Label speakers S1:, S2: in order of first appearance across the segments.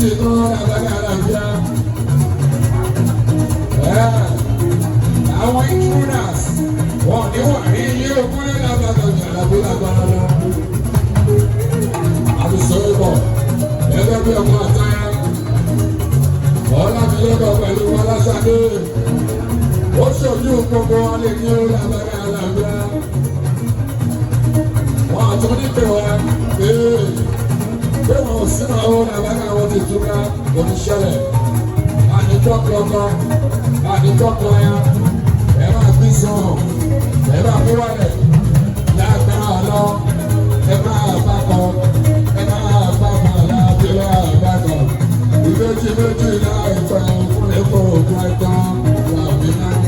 S1: méjì tó lábàgà làbíà. Àwọn intruders wọ́n ní wà ní ilé ogún ní lábàgà jàdàbí lágbára lọ. Àbùsọ̀ ìbọ̀ ẹgbẹ́ bí ọkọ̀ àtàyà. Ọlámilẹ́kọ̀ọ́ pẹ̀lú Ọláṣadé. Ó ṣojú gbogbo alẹ́ ní lábàgà làbíà. Wọ́n àtún nípè wá pé wọn ò sínú àwọn lábàgà wọn ti túká oníṣẹ́lẹ̀. Àdìjọ́ kọ̀ọ̀kan, àdìjọ́ kọ̀ọ̀ya, ẹ máa fi sàn, ẹ máa fi wálẹ̀, lágbára lọ, ẹ máa bá kọ, ẹ máa bá kọ lábílẹ̀ àbákọ̀. Ìbejì méjì láìpẹ́ fún ẹ̀kọ́ ògùn ẹ̀tàn làbílẹ̀.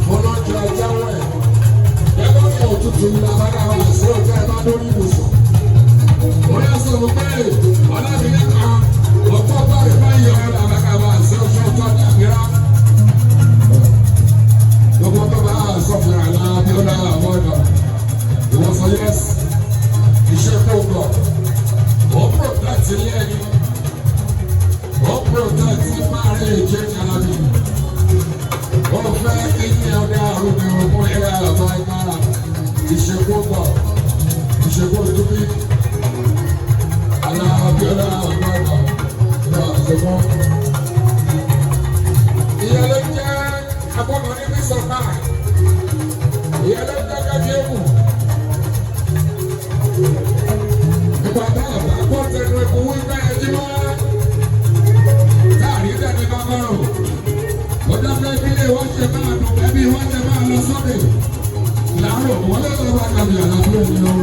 S2: Follow
S1: lórí ìwòsàn. Orí ẹ̀sọ́ ló pé ọlọ́bìnrin kan ọ̀pọ̀ bọ́ọ̀lù bá yọ ọ́ làbàkàbà sí ọ̀ṣọ́ tó dàgbéra. Gbogbo tó bá sọ̀fìn àlá bí ó dára àwọn ọ̀dọ̀. Ìwọ̀sàn yẹ́s iṣẹ́ tó gbọ̀. Ó protect ilé ẹni. Ó protect máàrin èjì ní alábí. Ó fẹ́ kí ní ọdẹ àrùn ní ọgbọ́n ẹ̀rọ àbá ìgbára. Ìṣègùn gbọ̀. Ìṣègùn ìdúbí. Alábíọ́lá àgbàgbà ní àṣẹmọ́. Ìyẹlẹ jẹ́ agbọ́nà ní bísọ̀pá. Ìyẹlẹ jẹ́ kájíẹ́mù. Ìgbà náà bàbá tẹnu ẹkùn wí bẹ́ẹ̀ jí wá. Láàrin dẹ́ni bá mọ́rùn. Ọjọ́ pé ìbílẹ̀ wọ́n ṣe máa dùn ẹbí wọ́n ṣe máa lọ sókè. Láàárọ̀ wọ́n lé lọ́wọ́ àgbàbí àlàfo ènìyàn.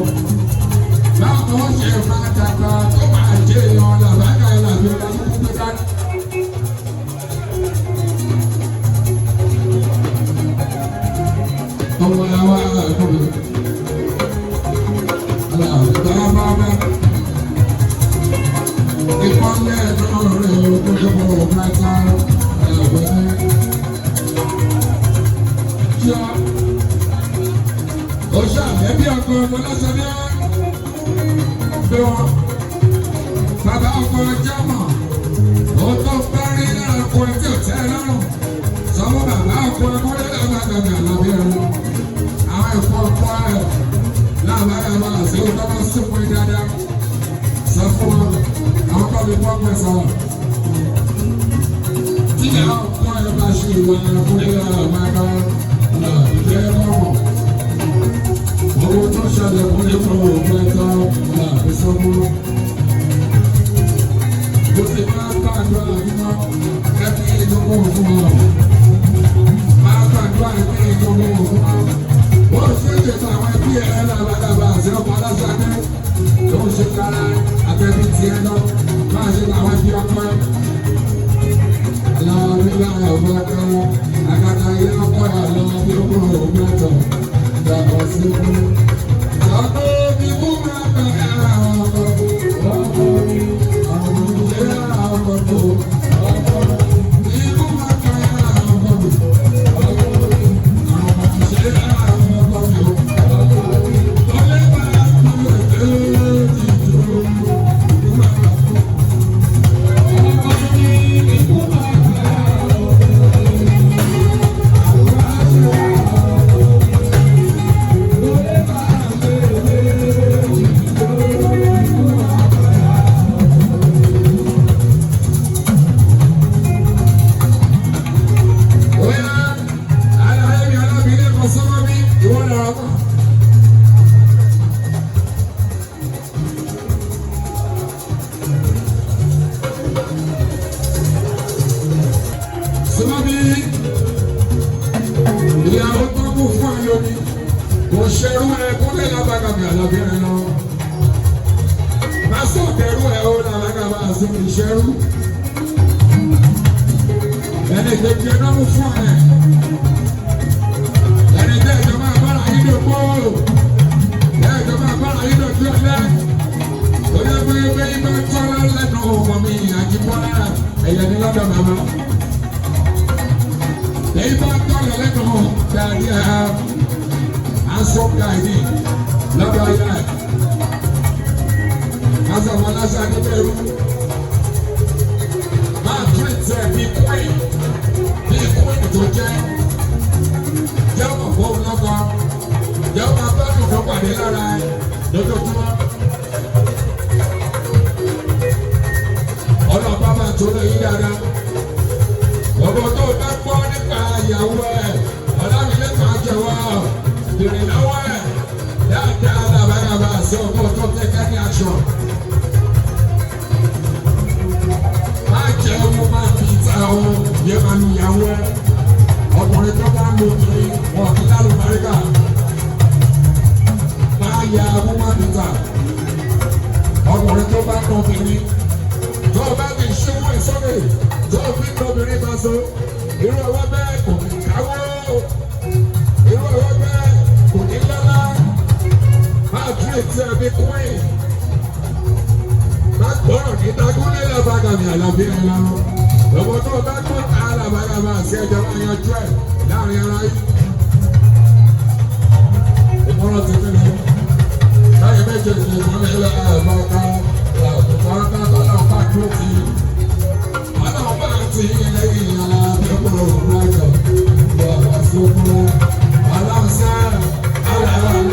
S1: Báwo wọ́n ṣe máa dàgbà tó máa jẹ́ èèyàn làbáyà ìlànà ìlànà tó dání. Ọmọ yàrá àkọ́bí. Aláàbàbà. Ìpọ́nlẹ̀ náà rẹ̀ òkú ẹ̀kọ́ ọ̀gáta ẹ̀lọ́gbẹ́. Jọ́. Ó ṣàlẹ́bí ọkọ̀ ọmọ lọ́sọ̀ ní ọ́. Bàbá ọkọ̀ jámọ̀, ó tó parí lára ọkọ̀ tí ò tẹ́ lọ́rùn. Sọ́wọ́ bàbá ọkọ̀ ẹgbẹ́ lágbàgbà lábẹ́ ẹ̀rọ. Àwọn ẹ̀kọ́ ọkọ̀ ẹ̀ lábàgbà àti ọ̀dọ́ sọ̀pọ̀ dáadáa. Sọ fún wọn, àwọn kọ́ mi pọ́ pẹ̀ sọ̀rọ̀. Tí àwọn ọkọ̀ ẹ̀ bá ṣe ìwà ẹ̀kọ́ ìlà àgbàgbà ìjẹ́ ọmọ. Owó tó ṣẹlẹ̀ fún ẹ̀kọ́ òkú ẹ̀tọ́ ọ̀la ìṣọ́gbó. Bó ti máa gbàdúrà nínú ẹbí ìdókòwò fún ọ. Máa gbàdúrà ní ìdókòwò fún ọ. Wọ́n ṣe é ṣètò àwọn ẹbí ẹ̀ lábàdàbà àti ọkọ̀ aláṣadé. Tó ń ṣe kára àtẹ̀bí tiẹ̀ lọ. Máa ṣe àwọn ẹbí ọkọ ẹ̀. Aláwọ̀ nígbà ọ̀gbọ́n ẹ̀kọ́ àgàtà ilé ọkọ̀ ẹ̀ lọ́wọ́ bí ó kúrò òkú ẹ̀tọ́. Ìjàpọ̀ sí i. Ìjàpọ̀ bí mú máa bẹ̀rẹ̀ àwọn ọkọ̀. Ìyàwó tó kù fún ayọ̀ ni kò ṣerú ẹ kó lè lábàgàmì àlọ́bìnrin lọ. Má sọ̀tẹ̀rú ẹ ó lábàgàmì àti ìṣẹ́rú. Ẹni kejì ẹ náà mú fún ẹ. Ẹni tẹ́ ìjọba àbára yìí ló gbóòrò. Tẹ́ ìjọba àbára yìí ló tí ó lẹ́. Ó yẹ pé pé ibà tọ́lá lẹ́nu ọmọ mi àjíbọ́lá ẹ̀yẹ ní lọ́dọ̀ màmá. Èyí bá tọ́lá lẹ́nu dàrí ẹ̀ asọ́gbà ẹ̀dí lọ́dọ̀ ayé ẹ̀. Asọ̀wọ́ aláṣà ní bẹ̀rù. Máa tún ìtẹ̀ bí kúìn tó jẹ́. Jẹ́ ọmọ fún lọ́kọ. Jẹ́ ọmọ abẹ́rù tó pàdé lára ẹ̀ lójoojúmọ́. Ọlọ́pàá máa tó lè yí dáadáa. Ọ̀gbọ̀n tó bá gbọ́ nípa ìyàwó ẹ̀, ọ̀làmílẹ̀ máa jẹ̀wọ́, bèrè lọ́wọ́ ẹ̀, dáadáa làbàgàbà sí ọgbọ́n tó tẹ́kẹ́ ní aṣọ. Máa jẹ́ ọmọ máa fi ìta ọmọ yẹ máa nu ìyàwó ẹ̀. Ọkùnrin tó bá ń lo obìnrin, wọ́n kí lálù Amẹ́ríkà. Máa ya ọmọ máa fi ìta. Ọkùnrin tó bá ń lo obìnrin, tó bá ti ṣe wọ́n ìsọ́lẹ̀. Tó fi ń lóbìnrin máa so, irú ọwọ́ bẹ́ẹ̀ kò ní káwọ́, irú ọwọ́ bẹ́ẹ̀ kò ní lọ́lá. Máa tún tí a bí queen. Bá gbọ́rọ̀ ní dagúnlé làbàgàmì àlàbí ẹ̀ lọ. Lọ́wọ́ tó bá gbọ́ àlàbàgàmì àti ẹ̀jẹ̀ máa yanjú ẹ̀ láàrin ara yìí. Ìmọ̀ràn ti fi lọ. Báyìí méjèèjì ìmọ̀lẹ́ ilẹ̀ ẹ̀rọ ọ̀ká. Ìmọ̀ràn náà tọ́lá ọ̀pá tó ti. Àná ọ̀pá àti ilẹ̀ ìyàrá ẹ̀kọ́ òkú àjọ. Ìwà àfọ̀kù aláǹsẹ̀ alẹ́.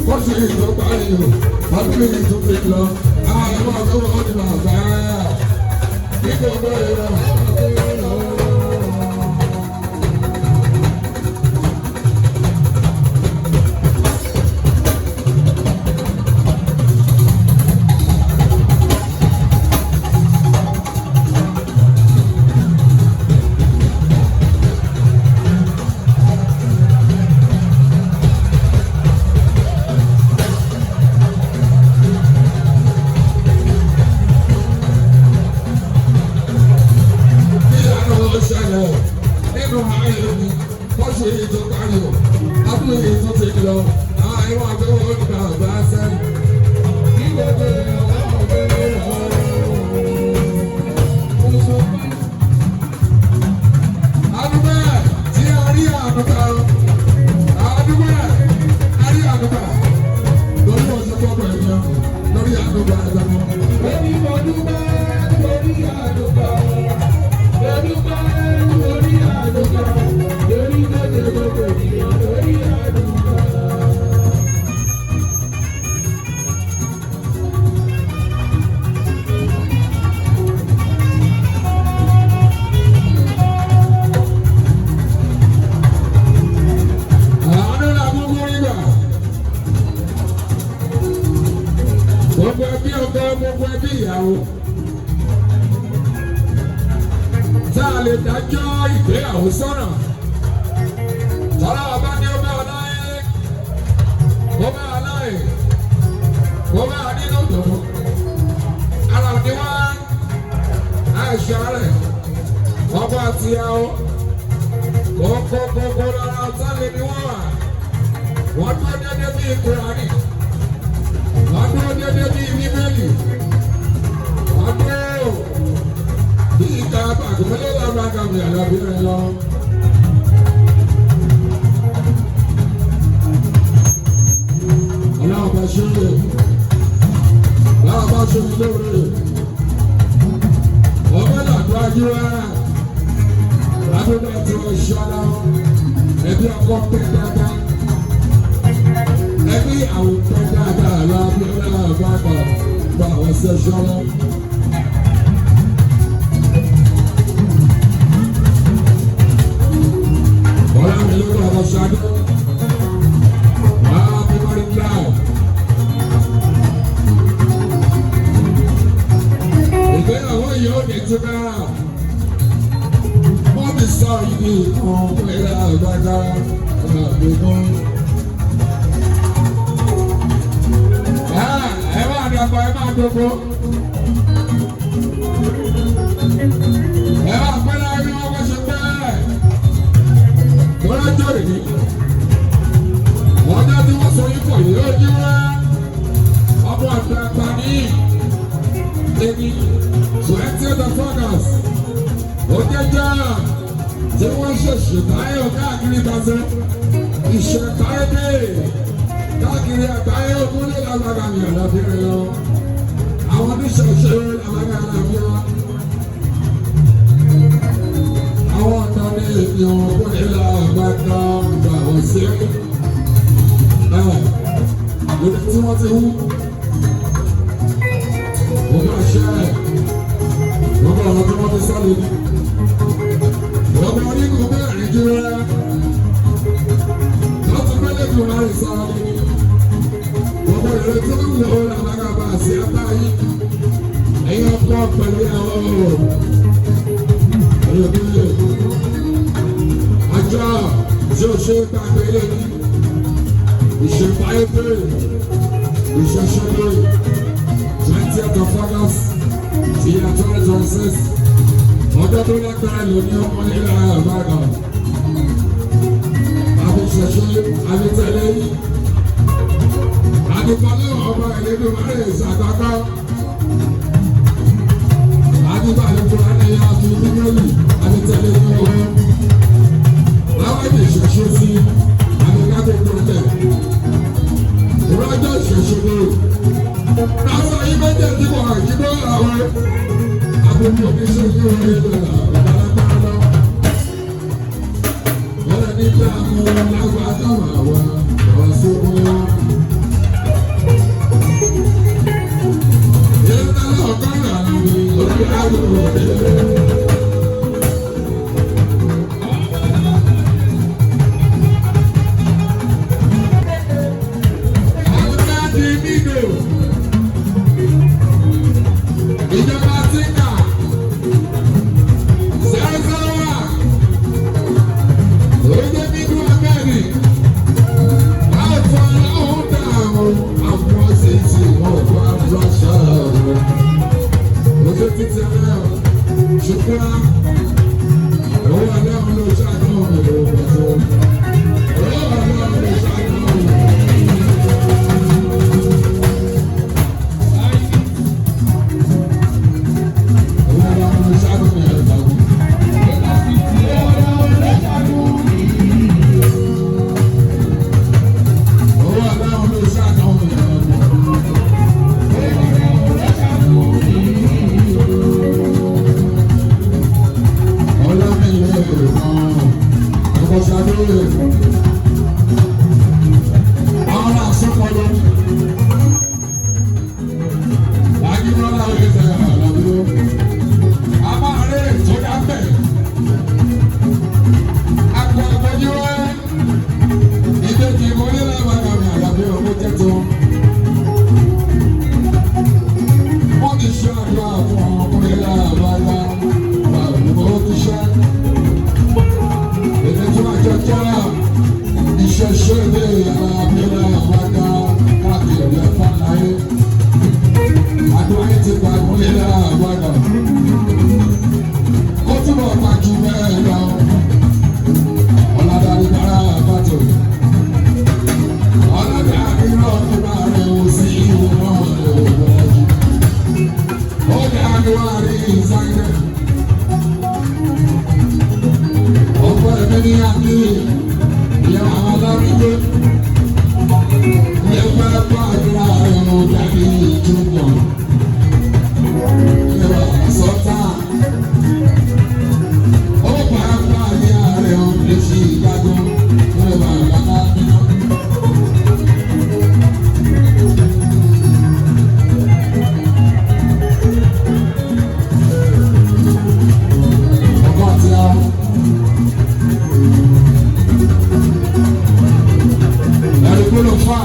S2: wọ́n ti ìlú parí o wọ́n ti ìlú fi lọ àwọn ọmọ ọdún wọn ti máa bá a kí gbogbo ìlú.
S1: ẹbí ọkọ gbogbo ẹbí ìyàwó tá a lè dájọ́ ìgbéyàwó sọ̀rọ̀ tọ́lá ọba ní ọba ọláyé ọba ọláyé ọba nínú ìdòdò ara ni wọ́n àìsàn rẹ̀ ọba àtìyàwó ọkọ̀ gbogbo lára ọ̀tálẹ̀ ni wọ́n wà wọ́n dúró dédé bí Kùránì wọ́n dúró dédé bí Bíbélì wọ́n dúró bí ìka àgbàgbọ́lé lọ́wọ́ àgàmì àlọ́bìnrin lọ. Ọlọ́run bá ṣe lè báwa bá ṣe ní lóore ọmọ làdúrà yíwá ládùúgbò tí wọ́n ṣọ́lá ẹbí ọkọ pẹ́ dáadáa ẹbí àwọn pẹ́ dáadáa lábí ọlọ́run bá gba àwọn ṣe ṣọ́lá. Ọlọ́run mi ló bá wọn ṣáájú. Ìgbéyàwó yóò ní túká. Wọ́n ti sọ ìdí kan fún ìlà àgbàgbà ọ̀nà àgbẹ̀gbọ́n. Ẹ máa dàgbà ẹ máa dógó. Ẹ máa pẹ́ láyé wọn kọ́ ṣe pẹ́. Lọ́jọ́ ìní. Ọjọ́ tí wọ́n sọ yín pọ̀ yìí ó yí wá. Ọmọ àgbàgbà ní èmi 20th of August. Ó jẹ́ jẹ́ tí wọ́n ṣe ṣètáyọ̀ káàkiri gbàgbé. Ìṣẹ̀káyé káàkiri àgbáyé ogúnlé lágbàgà ní ọ̀dọ́bìnrin lọ. Àwọn oníṣẹ̀ṣe lágbàgà àlàáfíà. Àwọn ọ̀nà ní ènìyàn ogúnlé lágbàgà gbà wọ́n sí. Lórí tí wọ́n ti wú. Mo máa ṣe ẹ̀. Lọ́gbà àwọn tí wọ́n ti sáré ní. Lọ́gbà onígun mẹ́rin jú rẹ̀. Láti mẹ́lẹ̀ kí wọ́n rí sáré ní. Lọ́gbà ìrẹ́ tí wọ́n wù ọ́ làbágàbà sí apá yìí. Ẹ̀yin ọkọ̀ pẹ̀lú àwọn ọ̀rọ̀. Ẹ̀yọ̀ bí lè. Àjọ tí ó ṣe gbàgbé lé ní. Ìṣèpáyé pé ìṣẹ̀ṣẹ̀ 20th of August ti yà 2026 ọjọ́ tó lágbára lò ní ọmọ nílẹ̀ àbága àbíṣẹ̀ṣẹ̀ àbítẹ̀lẹ̀ yìí àdìpalẹ̀ ọba ìlédè márùn ìṣàkọ́kọ́ àdìpalẹ̀ Kùránì àti Bíbélì àbítẹ̀lẹ̀ yìí wọ́n láwọn ìṣẹ̀ṣẹ̀ sí àbíkágbé pọ̀jẹ̀ ìrọ́jọ́ ìṣẹ̀ṣẹ̀ lórí. Àwọn ìbẹ́jẹ̀ tí wọ́n àjíbọ́ àwọn agbègbè oníṣẹ́ ní orí ìlànà ìbáragbára. Wọ́n lè nígbà àwọn lágbàtà àwọn ọ̀ṣọ́gbọ́n. Ìlànà ọ̀gọ́rùn-ún àmì orí àgbègbè òdìlẹ̀. Ìjọba Tíkà, Zẹ́rẹ́zẹ́rẹ́wà, oúnjẹ nínú Amẹ́rì, láìpọ̀ aláwọ̀ dà àwọn ọ̀sẹ̀ tí wọ́n bá lọ́ṣà rẹ̀. Ojú títí rẹ̀ ṣùgbọ́n.
S2: ayé ti pa ìmúlẹ̀ láàbàdàn. Ó túbọ̀ pàjù bẹ́ẹ̀ lọ. Ọ̀làdàrí bára àbátò. Ọ̀làdàrí náà ní máa rẹ̀ wò sí ìwọ̀n náà rẹ̀ wò lọ́jọ́. Ó ní àdúrà ìsáyẹ̀. Ọ̀pọ̀ ẹ̀mí ní àbí ìyá àwọn alárígbé. Ilé fẹ́ pàdúrà rẹ̀ mú dàbí ìjọba. Ìwà sọ́tà. Ó pàápàá ní ààrẹ ọ̀dẹ̀ sí ìgbàgbọ́. Ìwà ìlànà nínú. Ọkọ̀ àti àwọn. Ẹ̀rùgbọ́n fà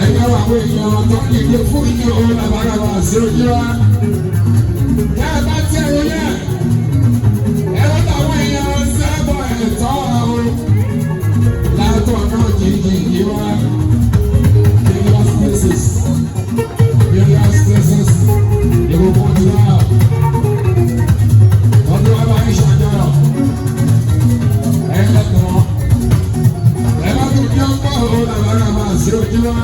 S2: ẹ̀yà àwọn èèyàn tó ń yíyẹ fún ìyẹn òun làbàràbà sí ojú wa. Ẹ bá tí ẹ̀rọ yẹ, ẹ̀rọ táwọn èèyàn sẹ́bọ̀ ẹ̀tọ́ ọ̀hún látọ̀ náà jìjì wá. Various places, ìwò pọ̀jù náà. Ọdún wa bá ń ṣàjọyọ̀. Ẹ̀ẹ́dẹ̀kọ̀. Ẹ̀rọ tó ní ọgbà òun làbàràbà sí ojú wa.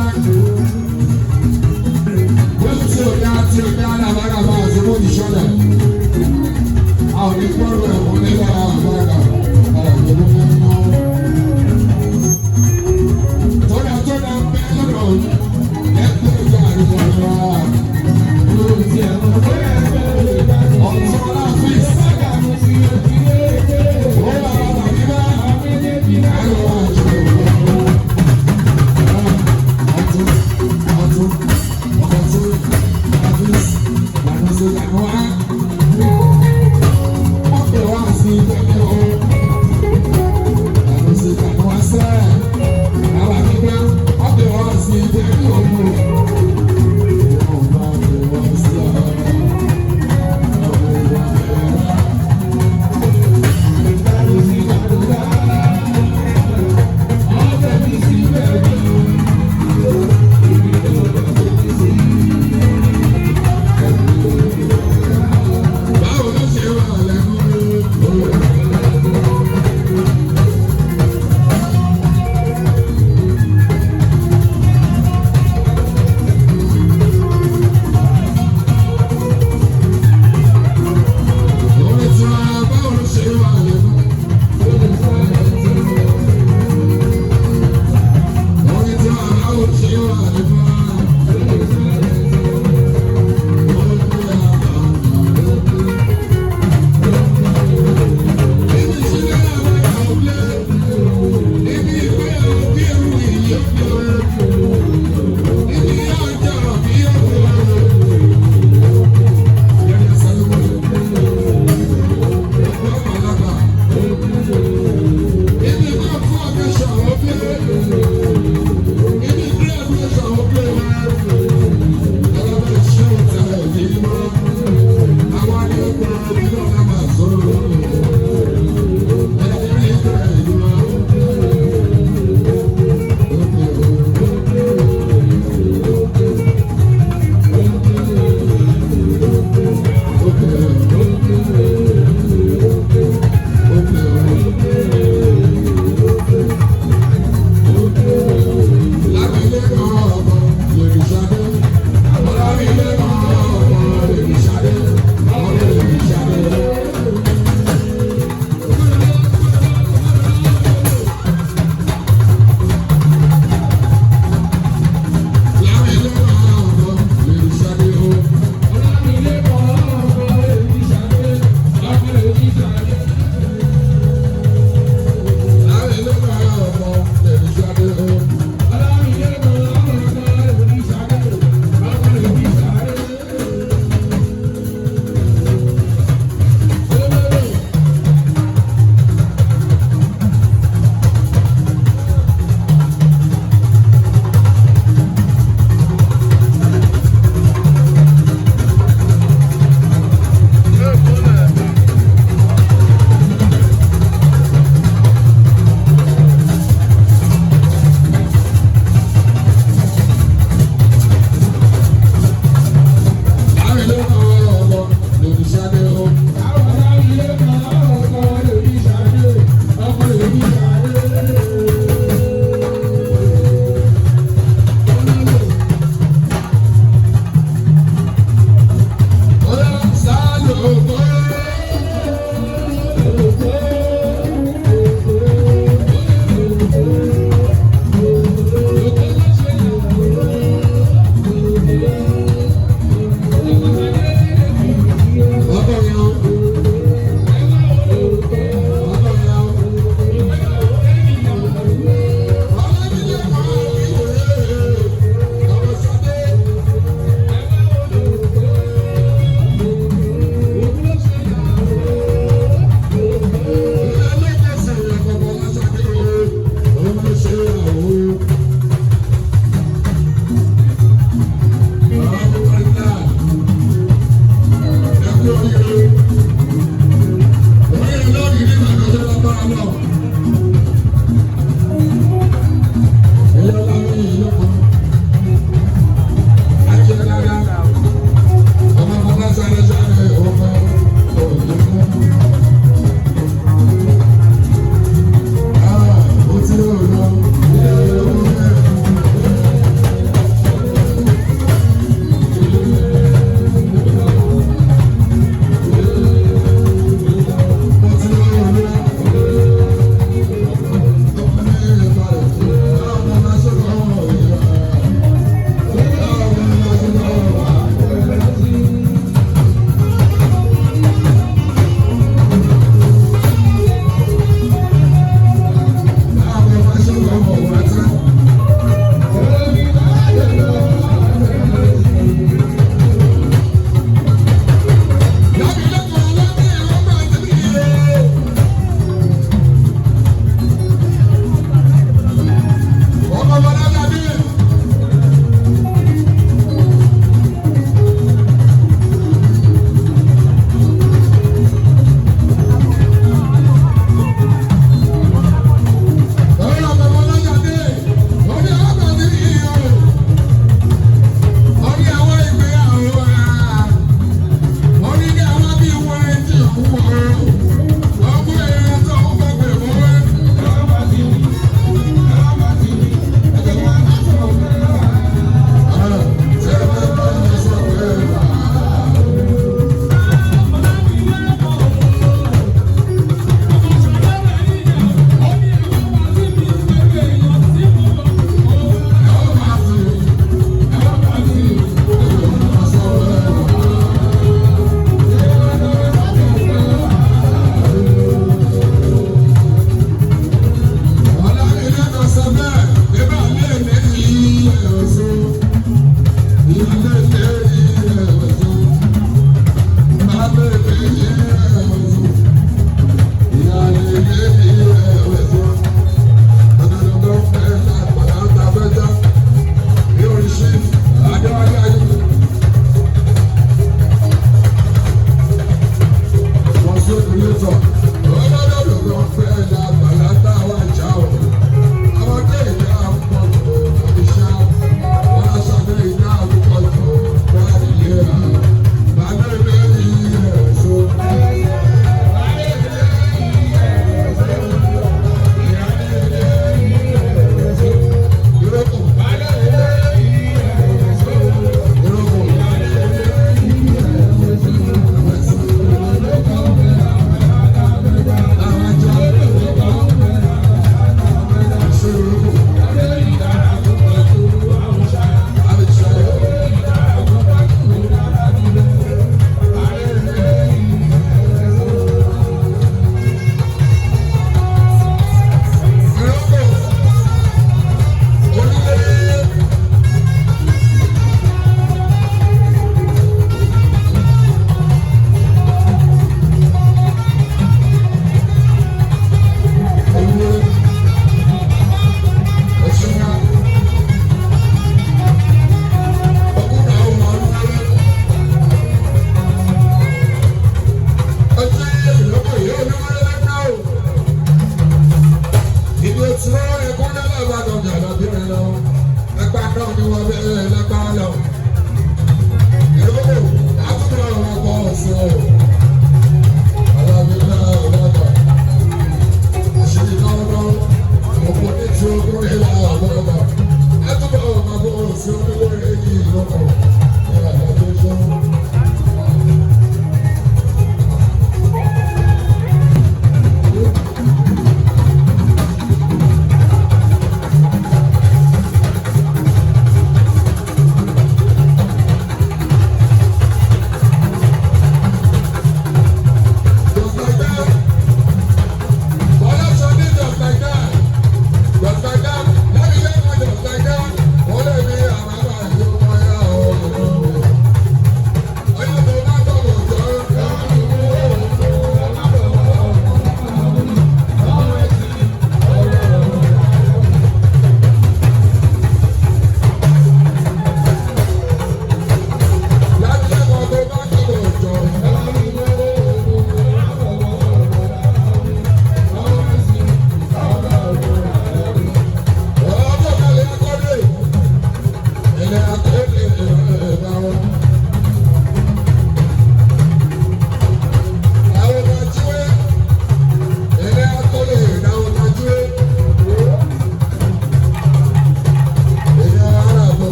S2: Wọ́n ti ọ̀dà tí ọ̀dà làbàràbà sí ojú ṣọlẹ̀. Àwọn onígbọ̀rọ̀ ẹ̀wọ̀n nígbà àbára ọ̀dọ́ mímọ́. Tọ́lá bẹ́ẹ̀ lọ́dọ̀ ẹgbẹ́ ìjà àríwá. Olórí ti ẹ̀rọ bẹ́ẹ̀ bẹ́ẹ̀.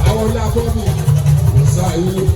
S1: Àwọn ilé akọ́bí ṣáà yìí.